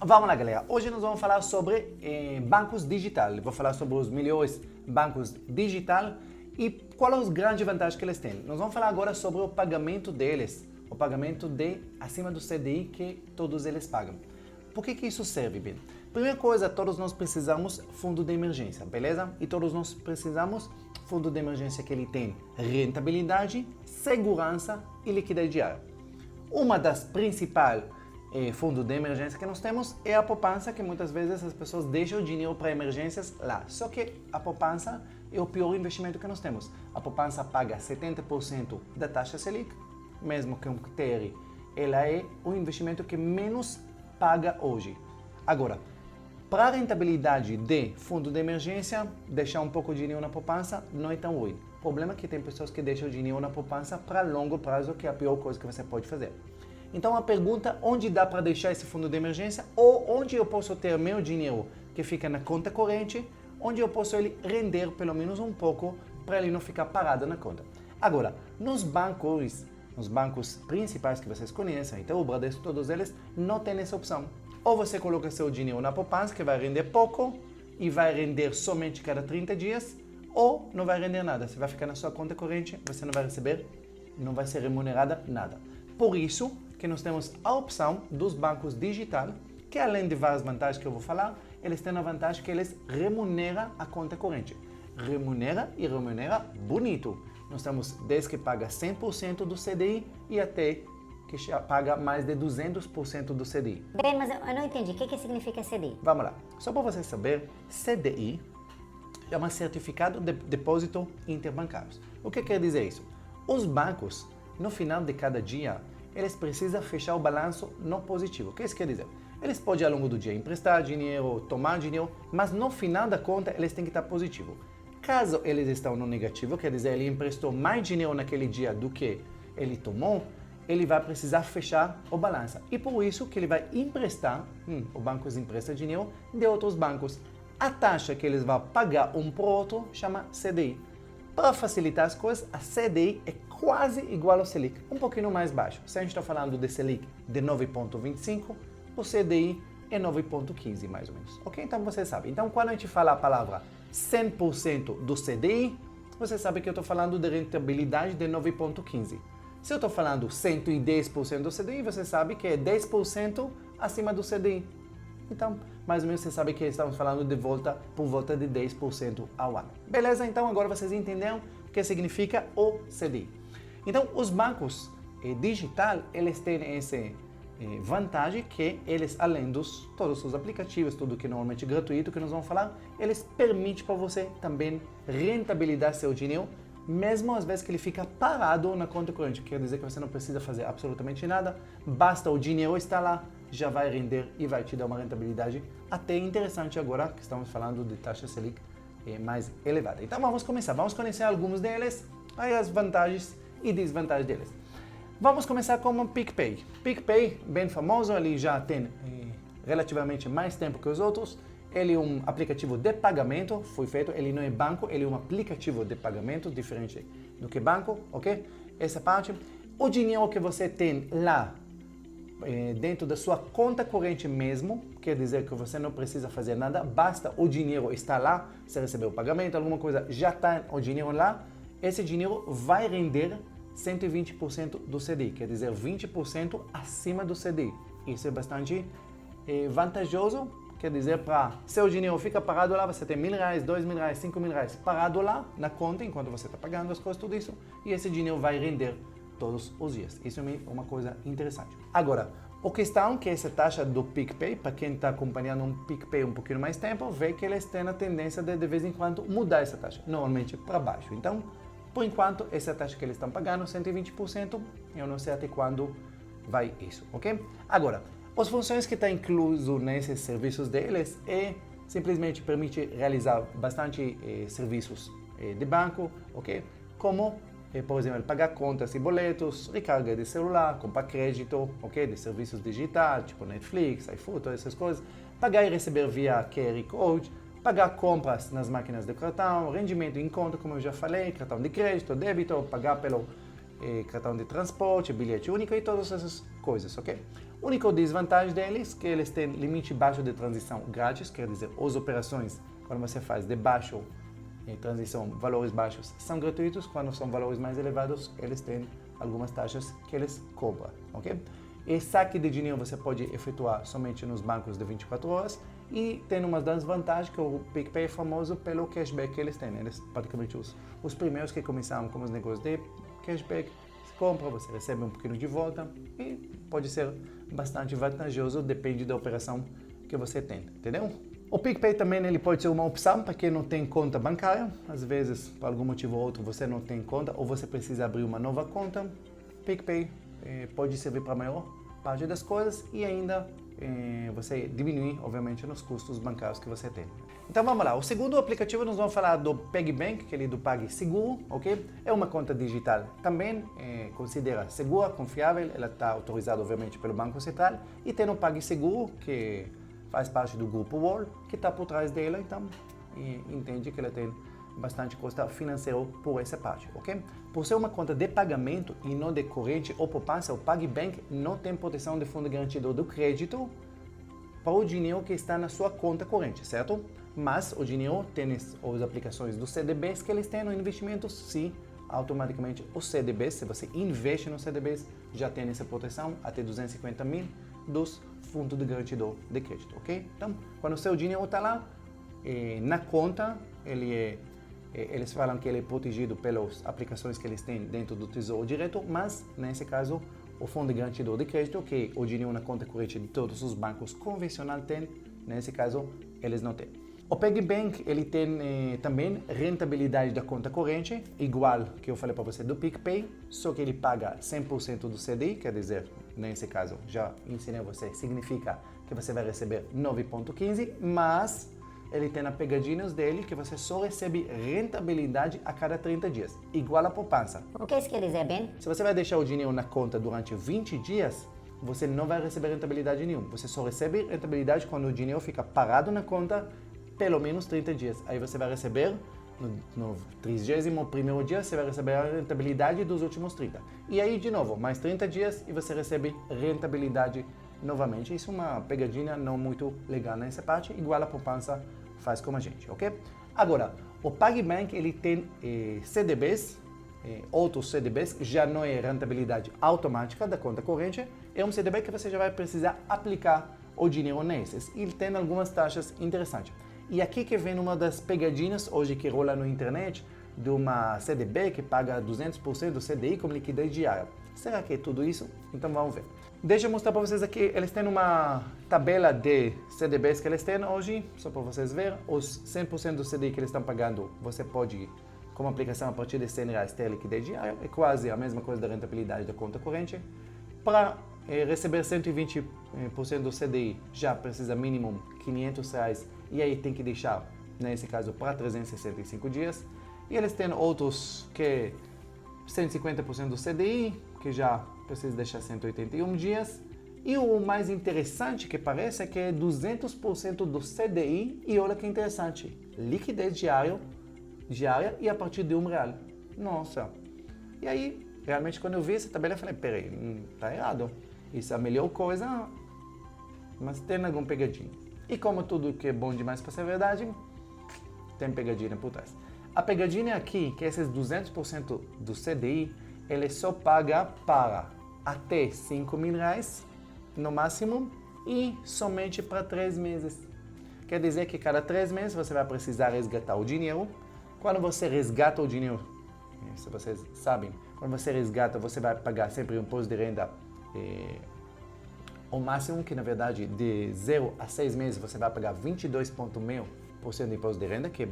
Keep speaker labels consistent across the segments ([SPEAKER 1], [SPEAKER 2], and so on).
[SPEAKER 1] Vamos lá, galera. Hoje nós vamos falar sobre bancos digitais. Vou falar sobre os melhores bancos digitais e quais são as grandes vantagens que eles têm. Nós vamos falar agora sobre o pagamento deles, o pagamento de acima do CDI que todos eles pagam. Por que isso serve, bem? Primeira coisa, todos nós precisamos fundo de emergência, beleza? E todos nós precisamos fundo de emergência que ele tem rentabilidade, segurança e liquidez diária. Uma das principais fundos de emergência que nós temos é a poupança, que muitas vezes as pessoas deixam o dinheiro para emergências lá. Só que a poupança é o pior investimento que nós temos. A poupança paga 70% da taxa Selic, mesmo que um TR, ela é o investimento que menos paga hoje. Agora, para a rentabilidade de fundo de emergência, deixar um pouco de dinheiro na poupança não é tão ruim. O problema é que tem pessoas que deixam o dinheiro na poupança para longo prazo, que é a pior coisa que você pode fazer. Então a pergunta, onde dá para deixar esse fundo de emergência ou onde eu posso ter meu dinheiro que fica na conta corrente, onde eu posso ele render pelo menos um pouco para ele não ficar parado na conta. Agora, nos bancos principais que vocês conhecem, então o Bradesco, todos eles, não tem essa opção. Ou você coloca seu dinheiro na poupança, que vai render pouco e vai render somente cada 30 dias, ou não vai render nada. Você vai ficar na sua conta corrente, você não vai receber, não vai ser remunerada nada. Por isso que nós temos a opção dos bancos digitais, que além de várias vantagens que eu vou falar, eles têm a vantagem que eles remuneram a conta corrente. Remunera e remunera bonito. Nós temos desde que paga 100% do CDI e até que paga mais de 200% do CDI.
[SPEAKER 2] Bem, mas eu não entendi. O que significa CDI?
[SPEAKER 1] Vamos lá. Só para você saber, CDI é um certificado de depósito interbancário. O que quer dizer isso? Os bancos, no final de cada dia, eles precisam fechar o balanço no positivo. O que isso quer dizer? Eles podem, ao longo do dia, emprestar dinheiro, tomar dinheiro, mas no final da conta, eles têm que estar positivo. Caso eles estão no negativo, quer dizer, ele emprestou mais dinheiro naquele dia do que ele tomou, ele vai precisar fechar o balanço. E por isso que ele vai emprestar, o banco empresta dinheiro de outros bancos. A taxa que eles vão pagar um para o outro chama CDI. Para facilitar as coisas, a CDI é quase igual ao Selic, um pouquinho mais baixo. Se a gente está falando de Selic de 9,25, o CDI é 9,15 mais ou menos. Ok? Então você sabe. Então quando a gente fala a palavra 100% do CDI, você sabe que eu estou falando de rentabilidade de 9,15. Se eu estou falando 110% do CDI, você sabe que é 10% acima do CDI. Então, mais ou menos você sabe que estamos falando por volta de 10% ao ano. Beleza? Então agora vocês entenderam o que significa o CDI. Então, os bancos digital, eles têm essa vantagem que eles, além dos todos os aplicativos, tudo que normalmente é gratuito, que nós vamos falar, eles permitem para você também rentabilizar seu dinheiro, mesmo às vezes que ele fica parado na conta corrente. Quer dizer que você não precisa fazer absolutamente nada, basta o dinheiro estar lá, já vai render e vai te dar uma rentabilidade até interessante agora que estamos falando de taxa Selic mais elevada. Então vamos começar, vamos conhecer alguns deles, aí as vantagens e desvantagens deles. Vamos começar com o PicPay. PicPay, bem famoso, ele já tem relativamente mais tempo que os outros. Ele é um aplicativo de pagamento, foi feito, ele não é banco, ele é um aplicativo de pagamento, diferente do que banco, ok? Essa parte. O dinheiro que você tem lá, dentro da sua conta corrente mesmo, quer dizer que você não precisa fazer nada, basta o dinheiro estar lá, você recebeu o pagamento, alguma coisa, já está o dinheiro lá, esse dinheiro vai render 120% do CDI, quer dizer 20% acima do CDI. Isso é bastante vantajoso, quer dizer, para seu dinheiro fica parado lá, você tem R$1.000, R$2.000, R$5.000 parado lá na conta enquanto você está pagando as coisas, tudo isso, e esse dinheiro vai render todos os dias. Isso é uma coisa interessante. Agora, a questão que essa taxa do PicPay, para quem está acompanhando um PicPay um pouquinho mais tempo, vê que eles têm a tendência de vez em quando mudar essa taxa, normalmente para baixo. Então, por enquanto, essa taxa que eles estão pagando, 120%, eu não sei até quando vai isso, ok? Agora, as funções que estão incluso nesses serviços deles é simplesmente permite realizar bastante serviços de banco, ok? Como, por exemplo, pagar contas e boletos, recarga de celular, comprar crédito, ok? De serviços digitais, tipo Netflix, iFood, todas essas coisas. Pagar e receber via QR Code, pagar compras nas máquinas de cartão, rendimento em conta, como eu já falei, cartão de crédito, débito, pagar pelo cartão de transporte, bilhete único e todas essas coisas, ok? A única desvantagem deles é que eles têm limite baixo de transição grátis, quer dizer, as operações, quando você faz de baixo transição, valores baixos, são gratuitos, quando são valores mais elevados, eles têm algumas taxas que eles cobram, ok? E saque de dinheiro você pode efetuar somente nos bancos de 24 horas e tem uma das vantagens que o PicPay é famoso pelo cashback que eles têm. Eles praticamente os primeiros que começaram com os negócios de cashback, você compra, você recebe um pouquinho de volta e pode ser bastante vantajoso, depende da operação que você tem, entendeu? O PicPay também ele pode ser uma opção para quem não tem conta bancária. Às vezes, por algum motivo ou outro, você não tem conta ou você precisa abrir uma nova conta. PicPay pode servir para a maior parte das coisas e ainda você diminuir, obviamente, nos custos bancários que você tem. Então vamos lá, o segundo aplicativo nós vamos falar do PagBank, que é do PagSeguro, ok? É uma conta digital também, considera segura, confiável, ela está autorizada, obviamente, pelo Banco Central e tem o PagSeguro, que faz parte do grupo Wall, que está por trás dela, então entende que ela tem bastante custo financeiro por essa parte, ok? Por ser uma conta de pagamento e não de corrente ou poupança, o PagBank não tem proteção de fundo garantidor do crédito para o dinheiro que está na sua conta corrente, certo? Mas o dinheiro tem as aplicações dos CDBs que eles têm no investimento, sim, automaticamente os CDBs, se você investe nos CDBs, já tem essa proteção até 250 mil dos fundos de garantidor de crédito, ok? Então, quando o seu dinheiro está lá, na conta, eles falam que ele é protegido pelas aplicações que eles têm dentro do Tesouro Direto, mas, nesse caso, o fundo de garantidor de crédito, que o dinheiro na conta corrente de todos os bancos convencionais têm, nesse caso, eles não têm. O PagBank, ele tem também rentabilidade da conta corrente, igual que eu falei para você do PicPay, só que ele paga 100% do CDI, quer dizer, nesse caso, já ensinei você, significa que você vai receber 9,15, mas ele tem as pegadinhas dele que você só recebe rentabilidade a cada 30 dias, igual a poupança.
[SPEAKER 2] O que isso quer dizer, Ben?
[SPEAKER 1] Se você vai deixar o dinheiro na conta durante 20 dias, você não vai receber rentabilidade nenhuma. Você só recebe rentabilidade quando o dinheiro fica parado na conta pelo menos 30 dias. Aí você vai receber, no 31º dia, você vai receber a rentabilidade dos últimos 30. E aí, de novo, mais 30 dias e você recebe rentabilidade novamente. Isso é uma pegadinha não muito legal nessa parte, igual a poupança faz com a gente, ok? Agora, o PagBank, ele tem CDBs, outros CDBs, já não é rentabilidade automática da conta corrente, é um CDB que você já vai precisar aplicar o dinheiro nesses. E ele tem algumas taxas interessantes. E aqui que vem uma das pegadinhas hoje que rola na internet de uma CDB que paga 200% do CDI como liquidez diária. Será que é tudo isso? Então vamos ver. Deixa eu mostrar para vocês aqui, eles têm uma tabela de CDBs que eles têm hoje, só para vocês verem, os 100% do CDI que eles estão pagando, você pode, como aplicação a partir de R$100 ter liquidez diária, é quase a mesma coisa da rentabilidade da conta corrente. Para receber 120% do CDI, já precisa mínimo R$500, e aí tem que deixar, nesse caso, para 365 dias. E eles têm outros que 150% do CDI, que já precisa deixar 181 dias. E o mais interessante que parece é que é 200% do CDI, e olha que interessante, liquidez diária e a partir de R$1. Nossa! E aí, realmente, quando eu vi essa tabela, eu falei, peraí, tá errado. Isso é a melhor coisa, mas tem algum pegadinho. E como tudo que é bom demais para ser verdade, tem pegadinha por trás. A pegadinha aqui, que esses 200% do CDI, ele só paga para até R$5.000 no máximo e somente para 3 meses. Quer dizer que cada 3 meses você vai precisar resgatar o dinheiro. Quando você resgata o dinheiro, se vocês sabem, quando você resgata, você vai pagar sempre um imposto de renda o máximo, que na verdade de 0 a 6 meses você vai pagar 22,5% de imposto de renda, que é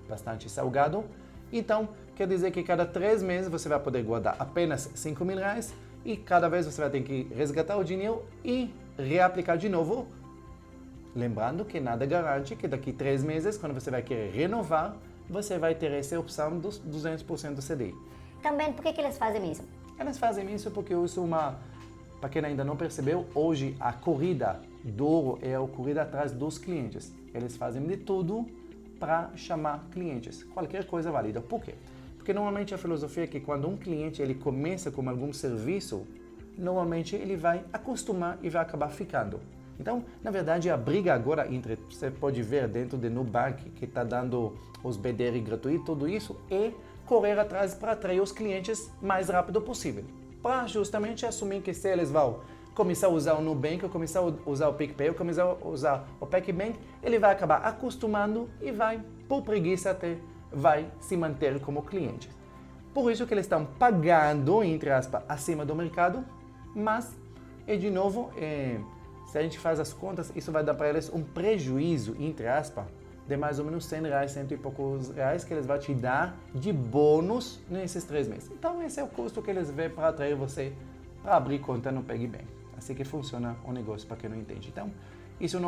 [SPEAKER 1] bastante salgado. Então, quer dizer que cada 3 meses você vai poder guardar apenas R$5.000 e cada vez você vai ter que resgatar o dinheiro e reaplicar de novo. Lembrando que nada garante que daqui 3 meses, quando você vai querer renovar, você vai ter essa opção dos 200% do CDI.
[SPEAKER 2] Também, por que eles fazem isso?
[SPEAKER 1] Eles fazem isso porque eu sou para quem ainda não percebeu, hoje a corrida do ouro é a corrida atrás dos clientes. Eles fazem de tudo para chamar clientes. Qualquer coisa válida. Por quê? Porque Porque normalmente a filosofia é que quando um cliente ele começa com algum serviço, normalmente ele vai acostumar e vai acabar ficando. Então, na verdade, a briga agora entre, você pode ver dentro do Nubank, que está dando os BDR gratuitos, tudo isso, é correr atrás para atrair os clientes mais rápido possível. Para justamente assumir que se eles vão começar a usar o Nubank, começar a usar o PicPay, começar a usar o PagBank, ele vai acabar acostumando e vai, por preguiça até, vai se manter como cliente. Por isso que eles estão pagando, entre aspas, acima do mercado, mas, de novo, se a gente faz as contas, isso vai dar para eles um prejuízo, entre aspas, de mais ou menos R$100, cento e poucos reais que eles vão te dar de bônus nesses 3 meses. Então, esse é o custo que eles vê para atrair você para abrir conta no PagBank. Assim que funciona o negócio, para quem não entende. Então, isso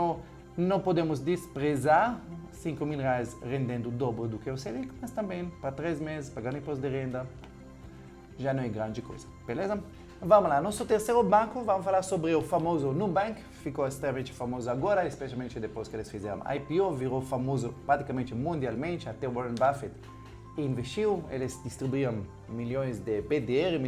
[SPEAKER 1] não podemos desprezar. R$5.000 rendendo o dobro do que o Selic, mas também para 3 meses, pagando imposto de renda, já não é grande coisa. Beleza? Vamos lá, nosso terceiro banco, vamos falar sobre o famoso Nubank, ficou extremamente famoso agora, especialmente depois que eles fizeram IPO, virou famoso praticamente mundialmente, até Warren Buffett investiu, eles distribuíam milhões de BDR,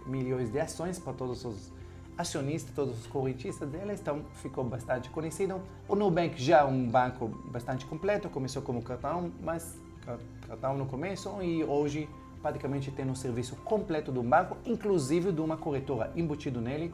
[SPEAKER 1] milhões de ações para todos os acionistas, todos os correntistas deles, então ficou bastante conhecido. O Nubank já é um banco bastante completo, começou como cartão, mas cartão no começo e hoje praticamente tem um serviço completo do banco, inclusive de uma corretora embutido nele.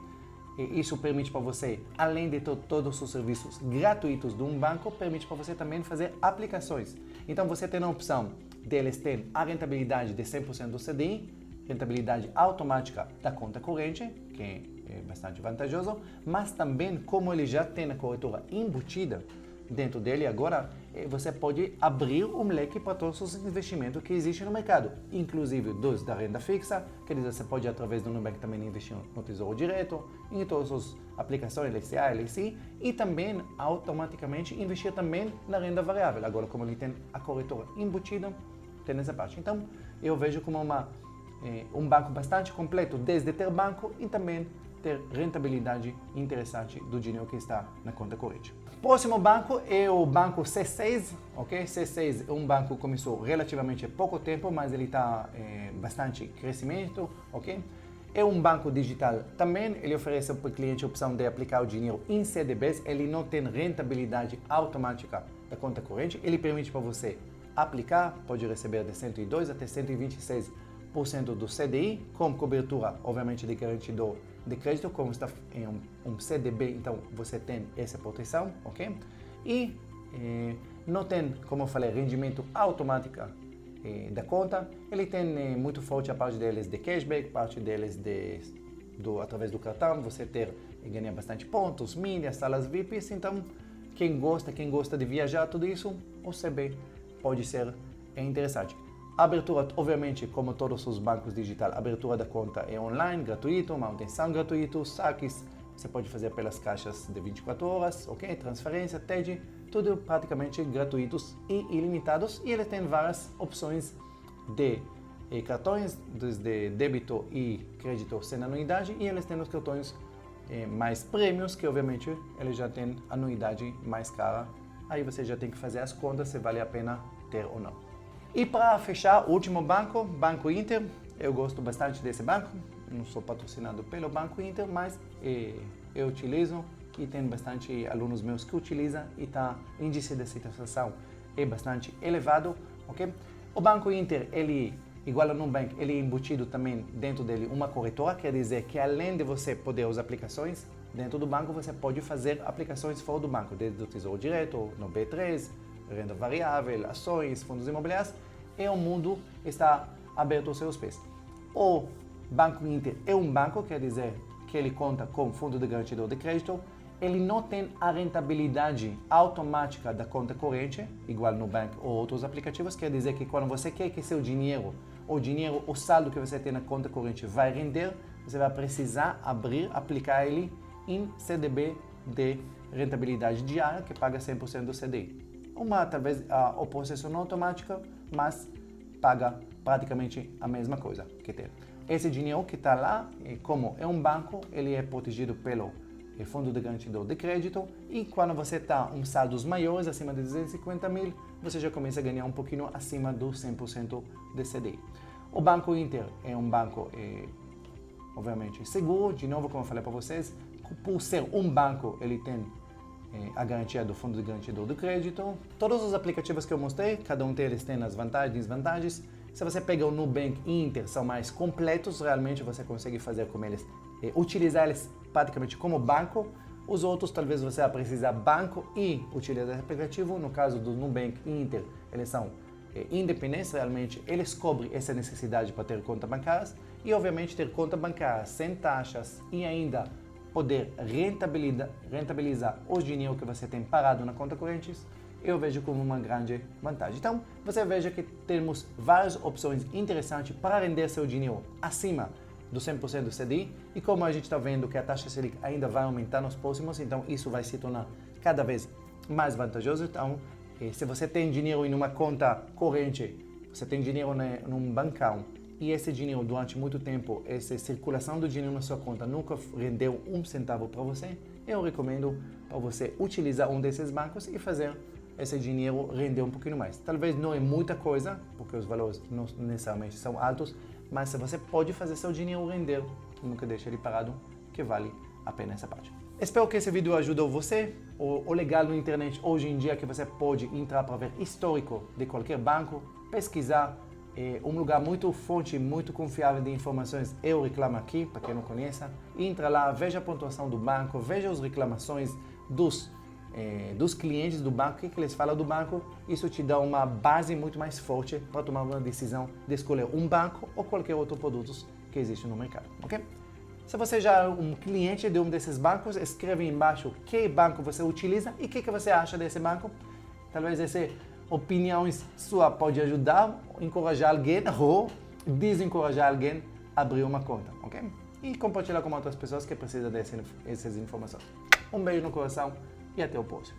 [SPEAKER 1] E isso permite para você, além de todos os serviços gratuitos de um banco, permite para você também fazer aplicações. Então você tem a opção deles ter a rentabilidade de 100% do CDI, rentabilidade automática da conta corrente, que é bastante vantajoso, mas também como ele já tem a corretora embutida dentro dele agora, você pode abrir um leque para todos os investimentos que existem no mercado, inclusive dos da renda fixa, quer dizer, você pode através do Nubank também investir no Tesouro Direto, em todas as aplicações LCA, LCI, e também automaticamente investir também na renda variável. Agora, como ele tem a corretora embutida, tem essa parte. Então, eu vejo como um banco bastante completo, desde ter banco e também ter rentabilidade interessante do dinheiro que está na conta corrente. Próximo banco é o banco C6, ok? C6 é um banco que começou relativamente há pouco tempo, mas ele está bastante crescimento, ok? É um banco digital também, ele oferece para o cliente a opção de aplicar o dinheiro em CDBs, ele não tem rentabilidade automática da conta corrente, ele permite para você aplicar, pode receber de 102 até 126% do CDI, com cobertura, obviamente, de garantidor de crédito, como está em um CDB, então você tem essa proteção, ok? E não tem, como eu falei, rendimento automático da conta, ele tem muito forte a parte deles de cashback, parte deles através do cartão, você ganha bastante pontos, milhas, salas VIPs, então quem gosta de viajar, tudo isso, o CB pode ser interessante. A abertura, obviamente, como todos os bancos digitais, a abertura da conta é online, gratuito, manutenção gratuito, saques, você pode fazer pelas caixas de 24 horas, ok? Transferência, TED, tudo praticamente gratuitos e ilimitados. E ele tem várias opções de cartões, desde débito e crédito sem anuidade, e eles têm os cartões mais prêmios, que obviamente eles já têm anuidade mais cara. Aí você já tem que fazer as contas se vale a pena ter ou não. E para fechar, o último banco, Banco Inter. Eu gosto bastante desse banco, não sou patrocinado pelo Banco Inter, mas eu utilizo e tem bastante alunos meus que utilizam e o índice de satisfação é bastante elevado, ok? O Banco Inter, ele, igual ao Nubank, ele é embutido também dentro dele uma corretora, quer dizer que além de você poder usar aplicações dentro do banco, você pode fazer aplicações fora do banco, desde o Tesouro Direto, no B3, renda variável, ações, fundos imobiliários, e o mundo está aberto aos seus pés. O Banco Inter é um banco, quer dizer que ele conta com fundo de garantidor de crédito, ele não tem a rentabilidade automática da conta corrente, igual no Nubank ou outros aplicativos, quer dizer que quando você quer que seu dinheiro, o saldo que você tem na conta corrente vai render, você vai precisar aplicar ele em CDB de rentabilidade diária, que paga 100% do CDI. Talvez o processo não automático, mas paga praticamente a mesma coisa que tem. Esse dinheiro que está lá, como é um banco, ele é protegido pelo fundo de garantidor de crédito, e quando você está em saldos maiores, acima de 250 mil, você já começa a ganhar um pouquinho acima do 100% de CDI. O Banco Inter é um banco, obviamente, seguro. De novo, como eu falei para vocês, por ser um banco, ele tem a garantia do Fundo de Garantia do Crédito. Todos os aplicativos que eu mostrei, cada um deles tem as vantagens e desvantagens. Se você pega o Nubank e Inter, são mais completos, realmente você consegue fazer com eles, utilizar eles praticamente como banco. Os outros, talvez você vai precisar banco e utilizar esse aplicativo. No caso do Nubank e Inter, eles são independentes, realmente eles cobrem essa necessidade para ter conta bancária e, obviamente, ter conta bancária sem taxas e ainda poder rentabilizar o dinheiro que você tem parado na conta corrente, eu vejo como uma grande vantagem. Então, você veja que temos várias opções interessantes para render seu dinheiro acima do 100% do CDI, e como a gente está vendo que a taxa Selic ainda vai aumentar nos próximos, então isso vai se tornar cada vez mais vantajoso. Então, se você tem dinheiro em uma conta corrente, você tem dinheiro num bancão, e esse dinheiro durante muito tempo, essa circulação do dinheiro na sua conta nunca rendeu um centavo para você, eu recomendo para você utilizar um desses bancos e fazer esse dinheiro render um pouquinho mais. Talvez não é muita coisa, porque os valores não necessariamente são altos, mas se você pode fazer seu dinheiro render, nunca deixe ele parado, que vale a pena essa parte. Espero que esse vídeo ajudou você. O legal na internet hoje em dia é que você pode entrar para ver histórico de qualquer banco, pesquisar, um lugar muito fonte, muito confiável de informações, eu reclamo aqui, para quem não conhece, entra lá, veja a pontuação do banco, veja as reclamações dos clientes do banco, o que eles falam do banco. Isso te dá uma base muito mais forte para tomar uma decisão de escolher um banco ou qualquer outro produto que existe no mercado, ok? Se você já é um cliente de um desses bancos, escreve embaixo que banco você utiliza e o que você acha desse banco. Talvez essa opinião sua pode ajudar, encorajar alguém ou desencorajar alguém a abrir uma conta, ok? E compartilhar com outras pessoas que precisam dessas informações. Um beijo no coração e até o próximo.